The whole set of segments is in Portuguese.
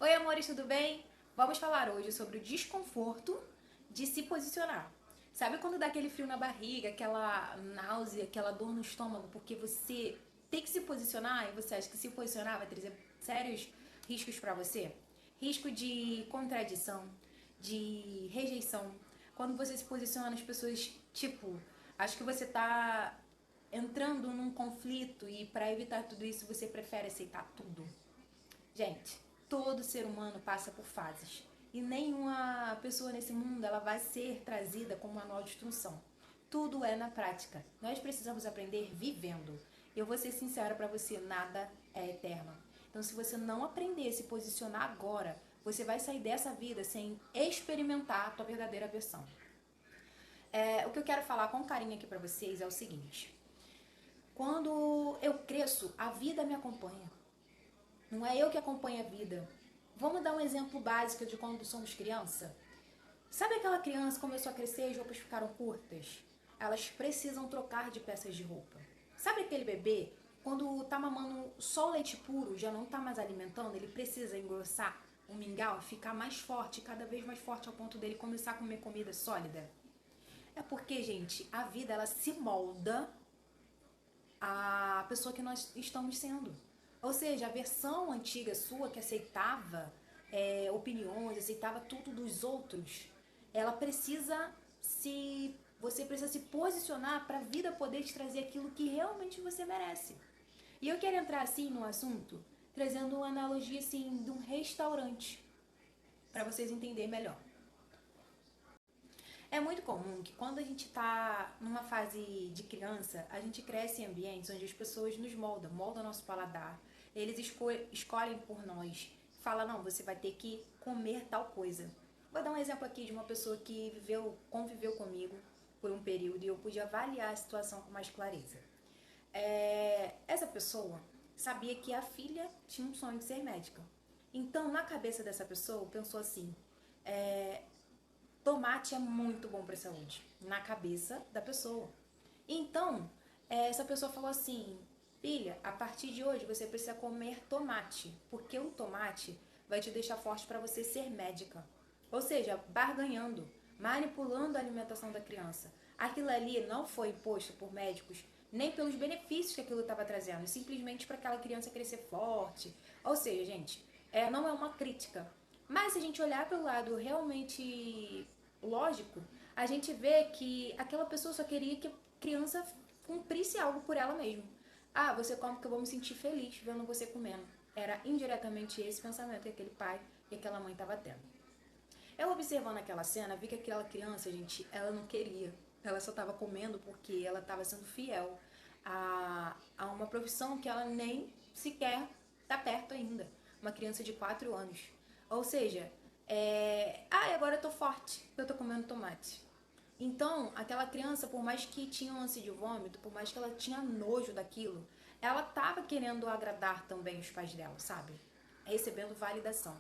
Oi, amores, tudo bem? Vamos falar hoje sobre o desconforto de se posicionar. Sabe quando dá aquele frio na barriga, aquela náusea, aquela dor no estômago, porque você tem que se posicionar e você acha que se posicionar vai trazer sérios riscos pra você? Risco de contradição, de rejeição. Quando você se posiciona, as pessoas, tipo, acho que você tá entrando num conflito e para evitar tudo isso você prefere aceitar tudo. Gente, todo ser humano passa por fases e nenhuma pessoa nesse mundo ela vai ser trazida com um manual de instrução. Tudo é na prática. Nós precisamos aprender vivendo. Eu vou ser sincera para você, nada é eterno. Então, se você não aprender a se posicionar agora, você vai sair dessa vida sem experimentar a tua verdadeira versão. O que eu quero falar com carinho aqui para vocês é o seguinte: quando eu cresço, a vida me acompanha. Não é eu que acompanho a vida. Vamos dar um exemplo básico de quando somos criança? Sabe aquela criança que começou a crescer e as roupas ficaram curtas? Elas precisam trocar de peças de roupa. Sabe aquele bebê, quando tá mamando só o leite puro, já não tá mais alimentando, ele precisa engrossar o mingau, ficar mais forte, cada vez mais forte ao ponto dele começar a comer comida sólida? É porque, gente, a vida ela se molda a pessoa que nós estamos sendo. Ou seja, a versão antiga sua que aceitava opiniões, aceitava tudo dos outros, ela precisa se. Você precisa se posicionar para a vida poder te trazer aquilo que realmente você merece. E eu quero entrar assim no assunto, trazendo uma analogia assim de um restaurante, para vocês entenderem melhor. É muito comum que quando a gente está numa fase de criança, a gente cresce em ambientes onde as pessoas nos moldam nosso paladar. Eles escolhem por nós. Fala, não, você vai ter que comer tal coisa. Vou dar um exemplo aqui de uma pessoa que conviveu comigo por um período e eu pude avaliar a situação com mais clareza. Essa pessoa sabia que a filha tinha um sonho de ser médica. Então, na cabeça dessa pessoa, pensou assim: é, tomate é muito bom para a saúde, na cabeça da pessoa. Então, essa pessoa falou assim: filha, a partir de hoje você precisa comer tomate, porque o tomate vai te deixar forte para você ser médica. Ou seja, barganhando, manipulando a alimentação da criança. Aquilo ali não foi imposto por médicos, nem pelos benefícios que aquilo estava trazendo, simplesmente para aquela criança crescer forte. Ou seja, gente, não é uma crítica. Mas se a gente olhar pelo lado realmente lógico, a gente vê que aquela pessoa só queria que a criança cumprisse algo por ela mesma. Ah, você come porque eu vou me sentir feliz vendo você comendo. Era indiretamente esse pensamento que aquele pai e aquela mãe estavam tendo. Eu observando aquela cena, vi que aquela criança, gente, ela não queria. Ela só estava comendo porque ela estava sendo fiel a uma profissão que ela nem sequer está perto ainda. Uma criança de 4 anos. Ou seja, agora eu tô forte, eu tô comendo tomate. Então, aquela criança, por mais que tinha um ânsia de vômito, por mais que ela tinha nojo daquilo, ela tava querendo agradar também os pais dela, sabe? Recebendo validação.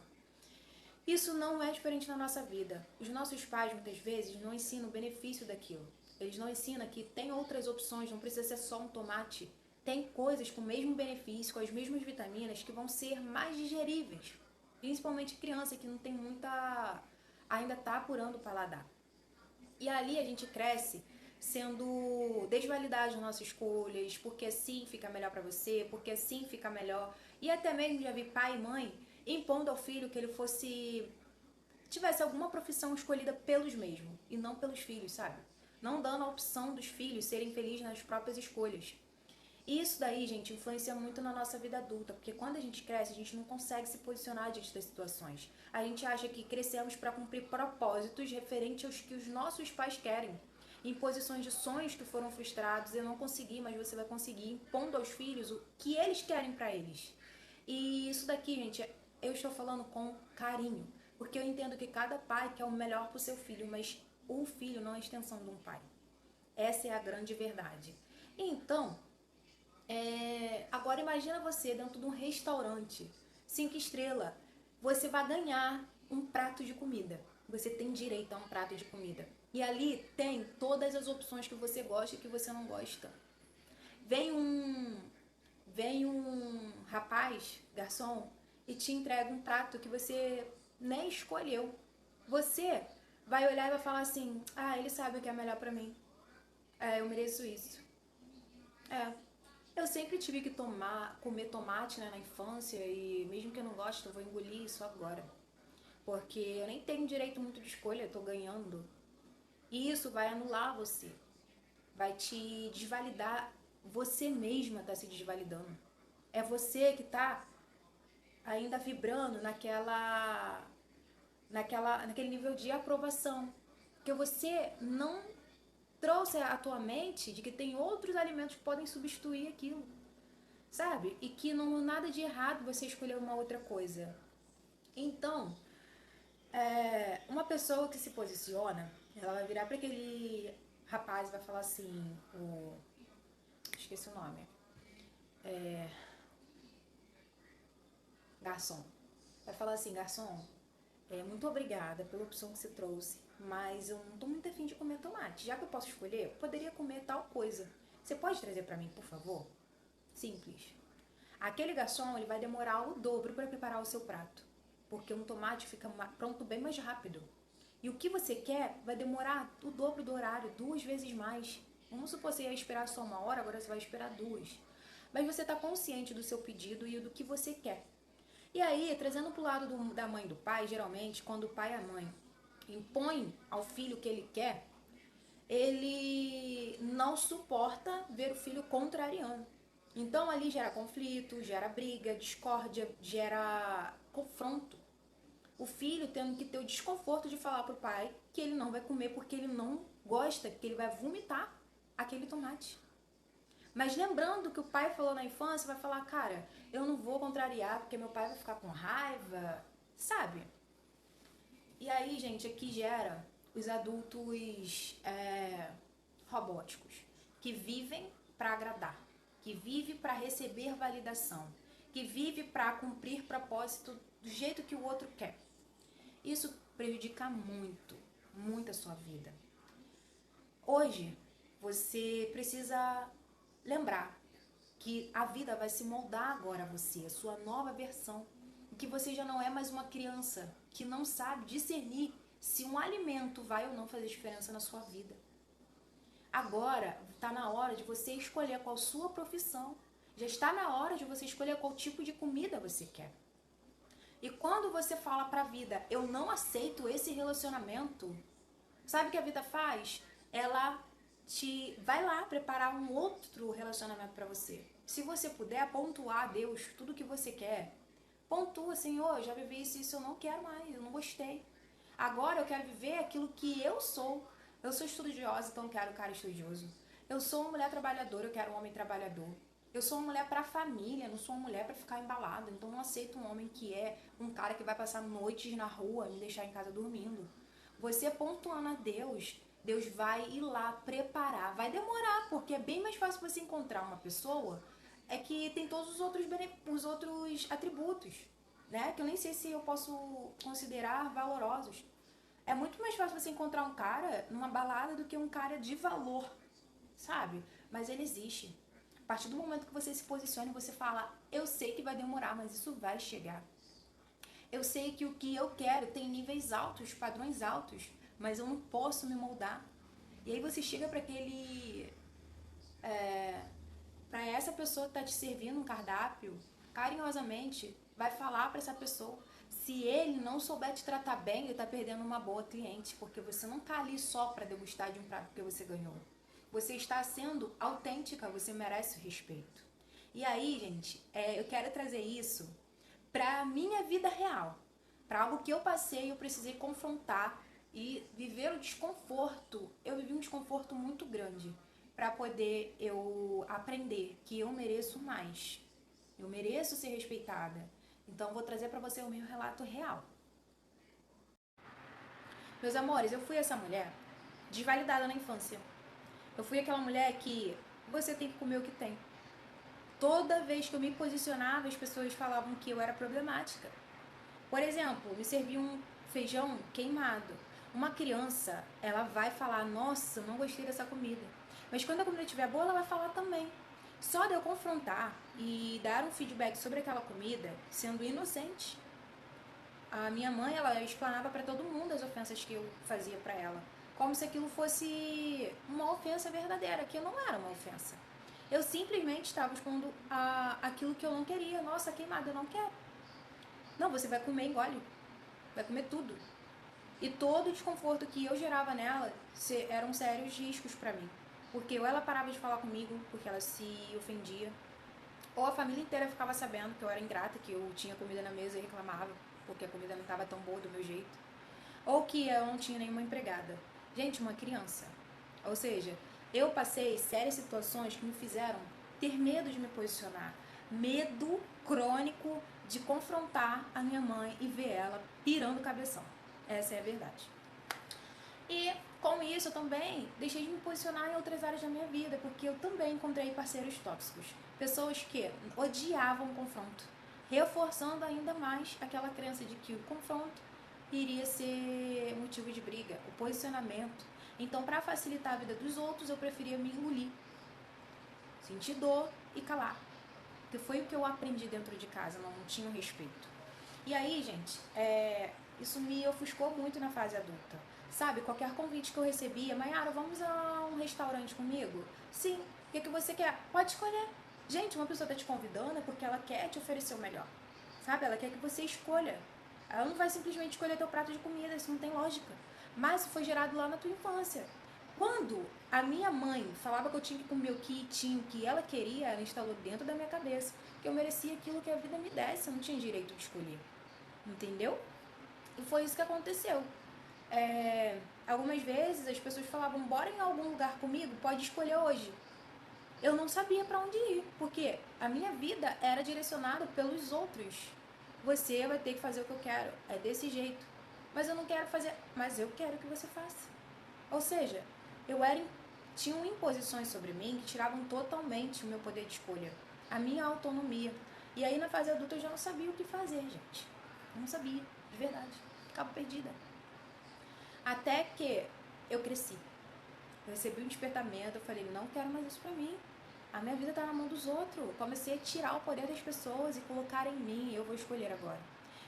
Isso não é diferente na nossa vida. Os nossos pais, muitas vezes, não ensinam o benefício daquilo. Eles não ensinam que tem outras opções, não precisa ser só um tomate. Tem coisas com o mesmo benefício, com as mesmas vitaminas, que vão ser mais digeríveis. Principalmente criança que não tem muita. Ainda está apurando o paladar. E ali a gente cresce sendo desvalidado nas nossas escolhas, porque assim fica melhor para você, porque assim fica melhor. E até mesmo já vi pai e mãe impondo ao filho que ele tivesse alguma profissão escolhida pelos mesmos e não pelos filhos, sabe? Não dando a opção dos filhos serem felizes nas próprias escolhas. E isso daí, gente, influencia muito na nossa vida adulta, porque quando a gente cresce, a gente não consegue se posicionar diante das situações. A gente acha que crescemos para cumprir propósitos referentes aos que os nossos pais querem. Em posições de sonhos que foram frustrados, eu não consegui, mas você vai conseguir, impondo aos filhos o que eles querem para eles. E isso daqui, gente, eu estou falando com carinho, porque eu entendo que cada pai quer o melhor para o seu filho, mas o filho não é a extensão de um pai. Essa é a grande verdade. Então, agora imagina você dentro de um restaurante, 5 estrelas, você vai ganhar um prato de comida. Você tem direito a um prato de comida. E ali tem todas as opções que você gosta e que você não gosta. Vem um, vem um rapaz, garçom, e te entrega um prato que você nem escolheu. Você vai olhar e vai falar assim: ah, ele sabe o que é melhor pra mim. É, eu mereço isso. É. Eu sempre tive que comer tomate, né, na infância, e mesmo que eu não goste, eu vou engolir isso agora. Porque eu nem tenho direito muito de escolha, eu tô ganhando. E isso vai anular você. Vai te desvalidar. Você mesma tá se desvalidando. É você que tá ainda vibrando naquele nível de aprovação. Porque você não trouxe à tua mente de que tem outros alimentos que podem substituir aquilo, sabe? E que não há nada de errado você escolher uma outra coisa. Então, uma pessoa que se posiciona, ela vai virar para aquele rapaz e vai falar assim, esqueci o nome, garçom. Vai falar assim: garçom, muito obrigada pela opção que você trouxe, mas eu não tô muito afim de comer tomate. Já que eu posso escolher, eu poderia comer tal coisa. Você pode trazer para mim, por favor? Simples. Aquele garçom, ele vai demorar o dobro para preparar o seu prato, porque um tomate fica pronto bem mais rápido. E o que você quer vai demorar o dobro do horário, 2 vezes mais. Vamos supor que você ia esperar só 1 hora, agora você vai esperar 2. Mas você está consciente do seu pedido e do que você quer. E aí, trazendo para o lado da mãe e do pai, geralmente, quando o pai e a mãe impõem ao filho o que ele quer, ele não suporta ver o filho contrariando. Então ali gera conflito, gera briga, discórdia, gera confronto. O filho tendo que ter o desconforto de falar pro pai que ele não vai comer porque ele não gosta, que ele vai vomitar aquele tomate. Mas lembrando que o pai falou na infância, vai falar: cara, eu não vou contrariar porque meu pai vai ficar com raiva, sabe? E aí, gente, aqui gera os adultos robóticos, que vivem para agradar, que vive para receber validação, que vive para cumprir propósito do jeito que o outro quer. Isso prejudica muito, muito a sua vida. Hoje, você precisa lembrar que a vida vai se moldar agora a você, a sua nova versão, e que você já não é mais uma criança que não sabe discernir se um alimento vai ou não fazer diferença na sua vida. Agora está na hora de você escolher qual sua profissão. Já está na hora de você escolher qual tipo de comida você quer. E quando você fala para a vida: eu não aceito esse relacionamento, sabe o que a vida faz? Ela te vai lá preparar um outro relacionamento para você. Se você puder pontuar a Deus tudo que você quer, pontua: Senhor, já vivi isso, eu não quero mais, eu não gostei. Agora eu quero viver aquilo que eu sou. Eu sou estudiosa, então eu quero um cara estudioso. Eu sou uma mulher trabalhadora, eu quero um homem trabalhador. Eu sou uma mulher para a família, não sou uma mulher para ficar embalada. Então não aceito um homem que é um cara que vai passar noites na rua e me deixar em casa dormindo. Você pontuando a Deus, Deus vai ir lá preparar. Vai demorar, porque é bem mais fácil você encontrar uma pessoa que tem todos os outros atributos, né? Que eu nem sei se eu posso considerar valorosos. É muito mais fácil você encontrar um cara numa balada do que um cara de valor, sabe? Mas ele existe. A partir do momento que você se posiciona e você fala: eu sei que vai demorar, mas isso vai chegar. Eu sei que o que eu quero tem níveis altos, padrões altos, mas eu não posso me moldar. E aí você chega para para essa pessoa que está te servindo um cardápio, carinhosamente, vai falar para essa pessoa: se ele não souber te tratar bem, ele está perdendo uma boa cliente, porque você não está ali só para degustar de um prato que você ganhou. Você está sendo autêntica, você merece o respeito. E aí, gente, eu quero trazer isso para a minha vida real, para algo que eu passei e eu precisei confrontar e viver o desconforto. Eu vivi um desconforto muito grande para poder eu aprender que eu mereço mais. Eu mereço ser respeitada. Então, vou trazer para você o meu relato real. Meus amores, eu fui essa mulher desvalidada na infância. Eu fui aquela mulher que você tem que comer o que tem. Toda vez que eu me posicionava, as pessoas falavam que eu era problemática. Por exemplo, me servia um feijão queimado. Uma criança, ela vai falar: nossa, não gostei dessa comida. Mas quando a comida estiver boa, ela vai falar também. Só de eu confrontar e dar um feedback sobre aquela comida, sendo inocente, a minha mãe, ela explanava para todo mundo as ofensas que eu fazia para ela, como se aquilo fosse uma ofensa verdadeira, que não era uma ofensa. Eu simplesmente estava expondo aquilo que eu não queria. Nossa, queimada, eu não quero. Não, você vai comer, engole. Vai comer tudo. E todo o desconforto que eu gerava nela eram sérios riscos para mim. Porque ou ela parava de falar comigo, porque ela se ofendia, ou a família inteira ficava sabendo que eu era ingrata, que eu tinha comida na mesa e reclamava, porque a comida não estava tão boa do meu jeito. Ou que eu não tinha nenhuma empregada. Gente, uma criança. Ou seja, eu passei sérias situações que me fizeram ter medo de me posicionar. Medo crônico de confrontar a minha mãe e ver ela pirando o cabeção. Essa é a verdade. E com isso eu também deixei de me posicionar em outras áreas da minha vida, porque eu também encontrei parceiros tóxicos. Pessoas que odiavam o confronto, reforçando ainda mais aquela crença de que o confronto iria ser motivo de briga, o posicionamento. Então, para facilitar a vida dos outros, eu preferia me engolir, sentir dor e calar. Que foi o que eu aprendi dentro de casa, não tinha respeito. E aí, gente, isso me ofuscou muito na fase adulta. Sabe, qualquer convite que eu recebia, Mayara, vamos a um restaurante comigo? Sim. O que você quer? Pode escolher. Gente, uma pessoa está te convidando é porque ela quer te oferecer o melhor. Sabe, ela quer que você escolha. Ela não vai simplesmente escolher teu prato de comida, isso não tem lógica. Mas isso foi gerado lá na tua infância. Quando a minha mãe falava que eu tinha que comer o que tinha, o que ela queria, ela instalou dentro da minha cabeça que eu merecia aquilo que a vida me desse, eu não tinha direito de escolher. Entendeu? E foi isso que aconteceu. Algumas vezes as pessoas falavam, bora em algum lugar comigo, pode escolher hoje. Eu não sabia para onde ir, porque a minha vida era direcionada pelos outros. Você vai ter que fazer o que eu quero, é desse jeito. Mas eu não quero fazer, mas eu quero que você faça. Ou seja, tinham imposições sobre mim que tiravam totalmente o meu poder de escolha, a minha autonomia. E aí na fase adulta eu já não sabia o que fazer, gente. Eu não sabia, de verdade. Ficava perdida. Até que eu cresci. Eu recebi um despertamento, eu falei, não quero mais isso pra mim. A minha vida tá na mão dos outros. Eu comecei a tirar o poder das pessoas e colocar em mim, eu vou escolher agora.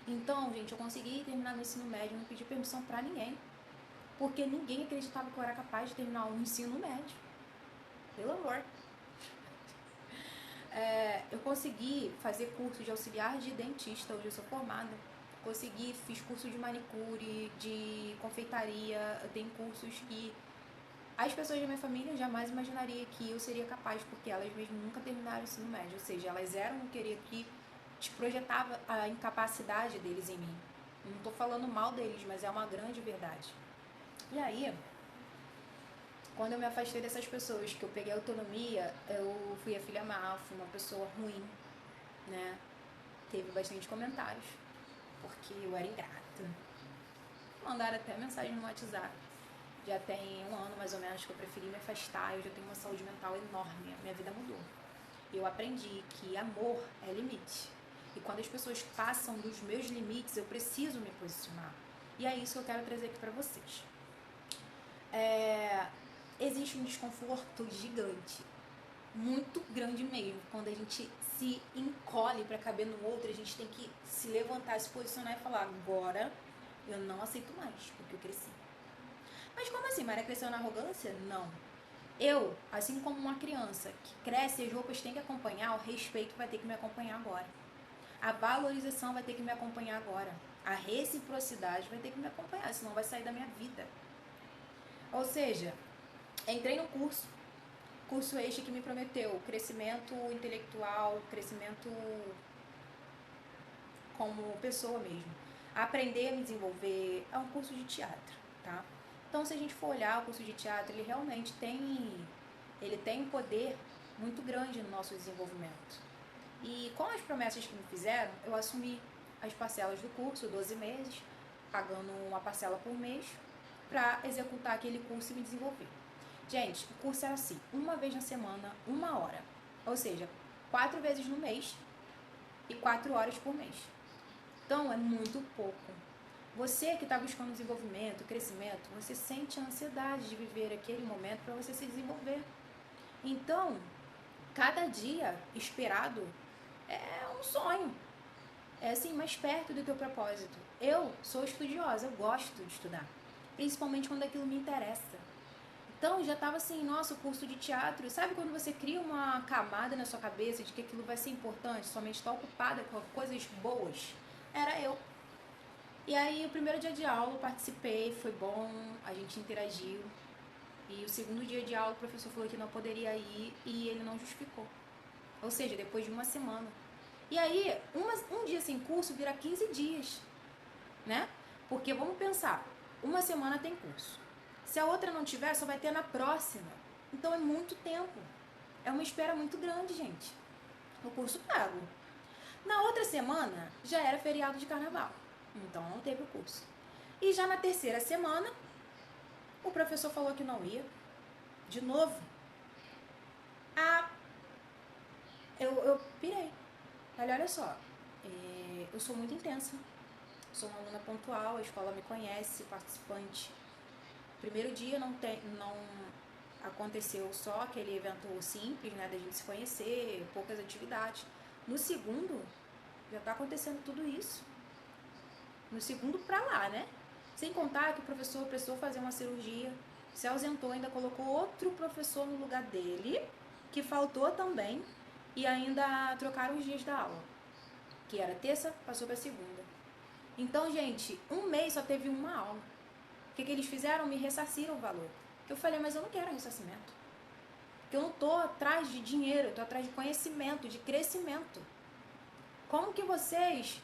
Então, gente, eu consegui terminar meu ensino médio, não pedi permissão pra ninguém. Porque ninguém acreditava que eu era capaz de terminar um ensino médio. Pelo amor. Eu consegui fazer curso de auxiliar de dentista, hoje eu sou formada. Fiz curso de manicure, de confeitaria, eu tenho cursos que as pessoas da minha família jamais imaginariam que eu seria capaz, porque elas mesmo nunca terminaram o ensino médio, ou seja, elas eram um querer que projetava a incapacidade deles em mim. Não estou falando mal deles, mas é uma grande verdade. E aí, quando eu me afastei dessas pessoas, que eu peguei autonomia, eu fui a filha má, fui uma pessoa ruim, né? Teve bastante comentários, porque eu era ingrata. Mandaram até mensagem no WhatsApp. Já tem 1 ano mais ou menos que eu preferi me afastar, eu já tenho uma saúde mental enorme, a minha vida mudou. Eu aprendi que amor é limite. E quando as pessoas passam dos meus limites, eu preciso me posicionar. E é isso que eu quero trazer aqui pra vocês. Existe um desconforto gigante, muito grande mesmo, quando a gente se encolhe para caber no outro, a gente tem que se levantar, se posicionar e falar, agora eu não aceito mais, porque eu cresci. Mas como assim, Maria cresceu na arrogância? Não. Eu, assim como uma criança que cresce e as roupas têm que acompanhar, o respeito vai ter que me acompanhar agora. A valorização vai ter que me acompanhar agora. A reciprocidade vai ter que me acompanhar, senão vai sair da minha vida. Ou seja, entrei no curso este que me prometeu crescimento intelectual, crescimento como pessoa mesmo. Aprender a me desenvolver, é um curso de teatro, tá? Então, se a gente for olhar o curso de teatro, ele realmente tem um poder muito grande no nosso desenvolvimento. E com as promessas que me fizeram, eu assumi as parcelas do curso, 12 meses, pagando uma parcela por mês, para executar aquele curso e me desenvolver. Gente, o curso era assim, 1 vez na semana, 1 hora. Ou seja, 4 vezes no mês e 4 horas por mês. Então, é muito pouco. Você que está buscando desenvolvimento, crescimento, você sente a ansiedade de viver aquele momento para você se desenvolver. Então, Cada dia esperado é um sonho. É assim, mais perto do teu propósito. Eu sou estudiosa, eu gosto de estudar. Principalmente quando aquilo me interessa. Então já tava assim, nossa, o curso de teatro. Sabe quando você cria uma camada na sua cabeça de que aquilo vai ser importante, sua mente está ocupada com coisas boas? Era eu. E aí, o primeiro dia de aula, eu participei, foi bom, a gente interagiu. E o segundo dia de aula, o professor falou que não poderia ir e ele não justificou. Ou seja, depois de uma semana. E aí, um dia sem curso vira 15 dias, né? Porque vamos pensar, uma semana tem curso. Se a outra não tiver, só vai ter na próxima. Então é muito tempo. É uma espera muito grande, gente. O curso pago. Na outra semana, já era feriado de carnaval. Então não teve o curso. E já na terceira semana, o professor falou que não ia. De novo. Ah, eu pirei. Olha só. Eu sou muito intensa. Sou uma aluna pontual, a escola me conhece, participante. Primeiro dia não aconteceu só aquele evento simples, né, da gente se conhecer, poucas atividades. No segundo, já tá acontecendo tudo isso. No segundo pra lá, né? Sem contar que o professor precisou fazer uma cirurgia, se ausentou, ainda colocou outro professor no lugar dele, que faltou também, e ainda trocaram os dias da aula. Que era terça, passou pra segunda. Então, gente, um mês só teve uma aula. O que eles fizeram? Me ressarciram o valor. Eu falei, mas eu não quero ressarcimento. Porque eu não tô atrás de dinheiro, eu tô atrás de conhecimento, de crescimento. Como que vocês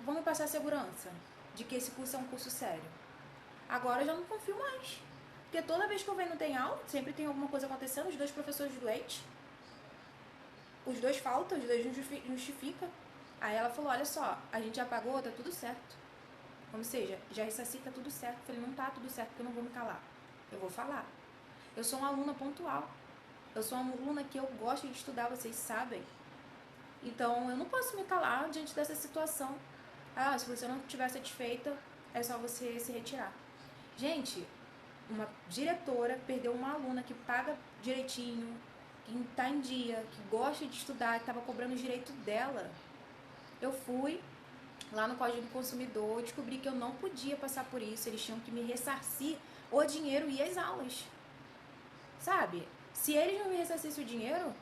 vão me passar segurança de que esse curso é um curso sério? Agora eu já não confio mais. Porque toda vez que eu venho não tem aula, sempre tem alguma coisa acontecendo, os dois professores doentes, os dois faltam, os dois justificam. Aí ela falou, olha só, a gente já pagou, tá tudo certo. Ou seja, já ressarci, tá tudo certo. Eu falei, não tá tudo certo, porque eu não vou me calar. Eu vou falar. Eu sou uma aluna pontual. Eu sou uma aluna que eu gosto de estudar, vocês sabem. Então, eu não posso me calar diante dessa situação. Ah, se você não estiver satisfeita, é só você se retirar. Gente, uma diretora perdeu uma aluna que paga direitinho, que está em dia, que gosta de estudar, que estava cobrando o direito dela. Eu fui lá no Código do Consumidor, descobri que eu não podia passar por isso, eles tinham que me ressarcir o dinheiro e as aulas. Sabe? Se eles não me ressarcissem o dinheiro,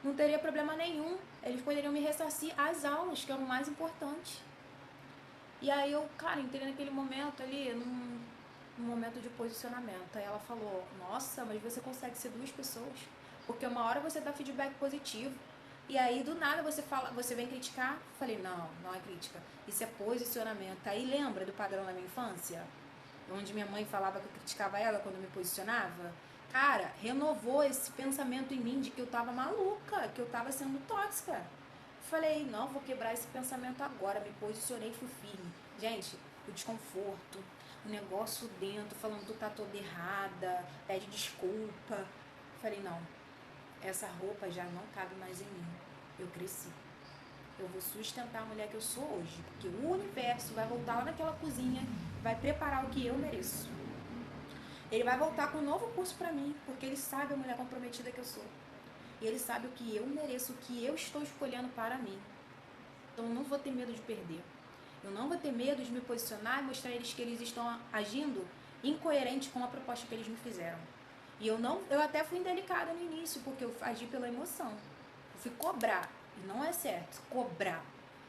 não teria problema nenhum. Eles poderiam me ressarcir as aulas, que é o mais importante. E aí eu, cara, entrei naquele momento ali, num momento de posicionamento. Aí ela falou, nossa, mas você consegue ser duas pessoas? Porque uma hora você dá feedback positivo. E aí, do nada, você fala, você vem criticar? Falei, não, não é crítica. Isso é posicionamento. Aí lembra do padrão da minha infância? Onde minha mãe falava que eu criticava ela quando eu me posicionava? Cara, renovou esse pensamento em mim de que eu tava maluca, que eu tava sendo tóxica. Falei, não, vou quebrar esse pensamento agora. Me posicionei e fui firme. Gente, o desconforto, o negócio dentro, falando que tu tá toda errada, pede desculpa. Falei, não, essa roupa já não cabe mais em mim. Eu cresci. Eu vou sustentar a mulher que eu sou hoje. Porque o universo vai voltar lá naquela cozinha, vai preparar o que eu mereço. Ele vai voltar com um novo curso pra mim, porque ele sabe a mulher comprometida que eu sou. E ele sabe o que eu mereço, o que eu estou escolhendo para mim. Então eu não vou ter medo de perder. Eu não vou ter medo de me posicionar e mostrar a eles que eles estão agindo incoerente com a proposta que eles me fizeram. E eu até fui indelicada no início, porque eu agi pela emoção. Eu fui cobrar, e não é certo, cobrar.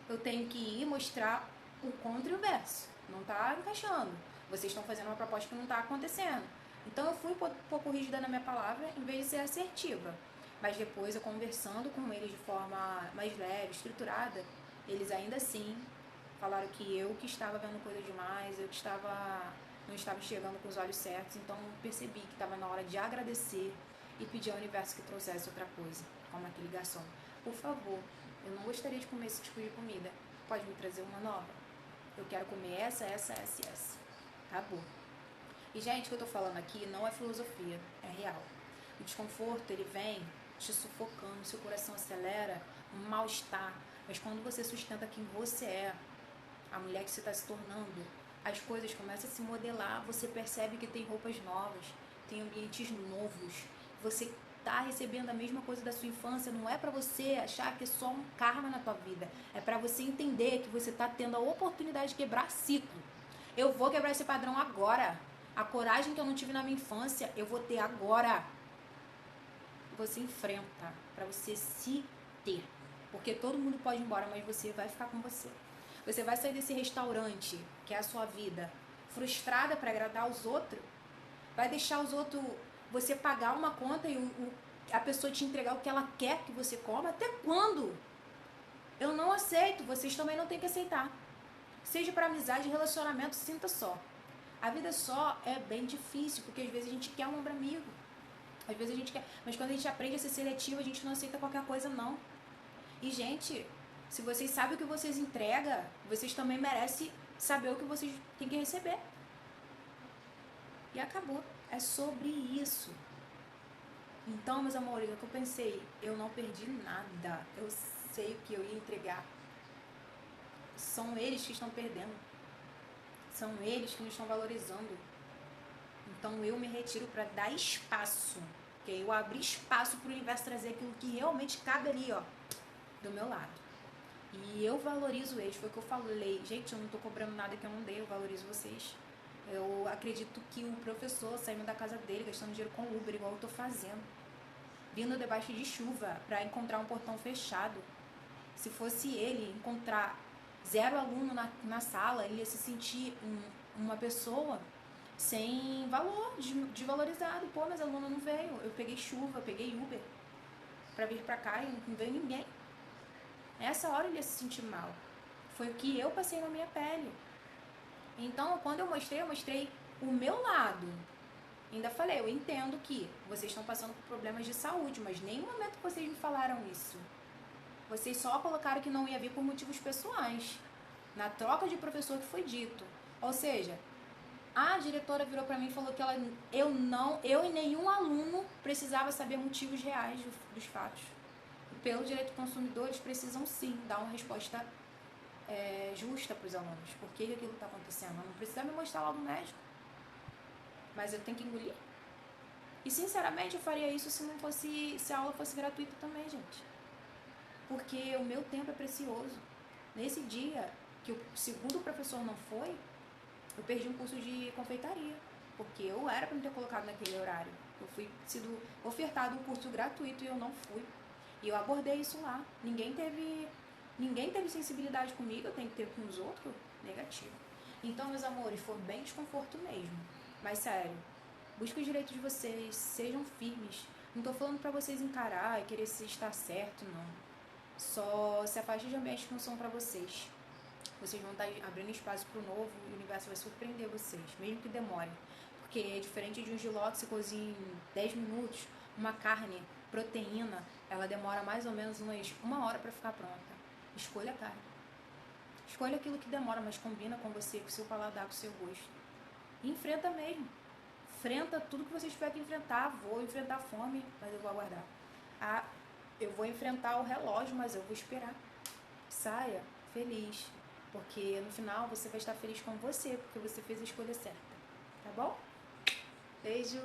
Eu tenho que ir mostrar o contra e o verso. Não está encaixando. Vocês estão fazendo uma proposta que não está acontecendo. Então eu fui um pouco rígida na minha palavra, em vez de ser assertiva. Mas depois, eu conversando com eles de forma mais leve, estruturada, eles ainda assim falaram que eu que estava vendo coisa demais, eu que não estava enxergando com os olhos certos. Então percebi que estava na hora de agradecer e pedir ao universo que trouxesse outra coisa, como aquele garçom. Por favor, eu não gostaria de comer esse tipo de comida. Pode me trazer uma nova? Eu quero comer essa. Acabou. E, gente, o que eu tô falando aqui não é filosofia, é real. O desconforto, ele vem te sufocando, seu coração acelera, um mal-estar. Mas quando você sustenta quem você é, a mulher que você está se tornando, as coisas começam a se modelar, você percebe que tem roupas novas, tem ambientes novos, você tá recebendo a mesma coisa da sua infância. Não é pra você achar que é só um karma na tua vida. É pra você entender que você tá tendo a oportunidade de quebrar ciclo. Eu vou quebrar esse padrão agora. A coragem que eu não tive na minha infância, eu vou ter agora. Você enfrenta pra você se ter. Porque todo mundo pode ir embora, mas você vai ficar com você. Você vai sair desse restaurante, que é a sua vida, frustrada pra agradar os outros. Vai deixar os outros, você pagar uma conta e a pessoa te entregar o que ela quer que você coma? Até quando? Eu não aceito, vocês também não têm que aceitar. Seja para amizade, relacionamento, sinta só. A vida só é bem difícil, porque às vezes a gente quer um ombro amigo. Às vezes a gente quer, mas quando a gente aprende a ser seletivo, a gente não aceita qualquer coisa, não. E, gente, se vocês sabem o que vocês entregam, vocês também merecem saber o que vocês têm que receber. E acabou. É sobre isso. Então, meus amores, é o que eu pensei. Eu não perdi nada. Eu sei o que eu ia entregar. São eles que estão perdendo. São eles que não estão valorizando. Então, eu me retiro para dar espaço. Okay? Eu abri espaço para o universo trazer aquilo que realmente cabe ali, ó, do meu lado. E eu valorizo eles. Foi o que eu falei. Gente, eu não tô cobrando nada que eu não dei. Eu valorizo vocês. Eu acredito que o professor saindo da casa dele, gastando dinheiro com Uber, igual eu tô fazendo, vindo debaixo de chuva para encontrar um portão fechado. Se fosse ele encontrar 0 aluno na sala, ele ia se sentir uma pessoa sem valor, desvalorizado. Pô, mas aluno não veio. Eu peguei chuva, eu peguei Uber para vir para cá e não veio ninguém. Nessa hora ele ia se sentir mal. Foi o que eu passei na minha pele. Então, quando eu mostrei o meu lado. Ainda falei, eu entendo que vocês estão passando por problemas de saúde, mas em nenhum momento vocês me falaram isso. Vocês só colocaram que não ia vir por motivos pessoais. Na troca de professor que foi dito. Ou seja, a diretora virou pra mim e falou que eu e nenhum aluno precisava saber motivos reais dos fatos. E pelo direito do consumidor, eles precisam sim dar uma resposta justa para os alunos. Por que aquilo está acontecendo? Eu não precisa me mostrar lá no médico, mas eu tenho que engolir. E sinceramente eu faria isso se a aula fosse gratuita também, gente. Porque o meu tempo é precioso. Nesse dia que o segundo professor não foi, eu perdi um curso de confeitaria. Porque eu era para me ter colocado naquele horário. Eu fui sido ofertado um curso gratuito e eu não fui. E eu abordei isso lá. Ninguém teve sensibilidade comigo, eu tenho que ter com os outros. Negativo. Então, meus amores, foi bem desconforto mesmo. Mas sério, busquem os direitos de vocês, sejam firmes. Não tô falando pra vocês encarar e querer se estar certo, não. Só se afastem de ambientes que não são pra vocês. Vocês vão estar abrindo espaço pro novo e o universo vai surpreender vocês, mesmo que demore. Porque diferente de um jiló que se cozinha em 10 minutos, uma carne, proteína, ela demora mais ou menos umas 1 hora pra ficar pronta. Escolha a carne. Escolha aquilo que demora, mas combina com você, com o seu paladar, com o seu gosto. E enfrenta mesmo. Enfrenta tudo que vocês tiverem que enfrentar. Vou enfrentar a fome, mas eu vou aguardar. Eu vou enfrentar o relógio, mas eu vou esperar. Saia feliz. Porque no final você vai estar feliz com você, porque você fez a escolha certa. Tá bom? Beijo!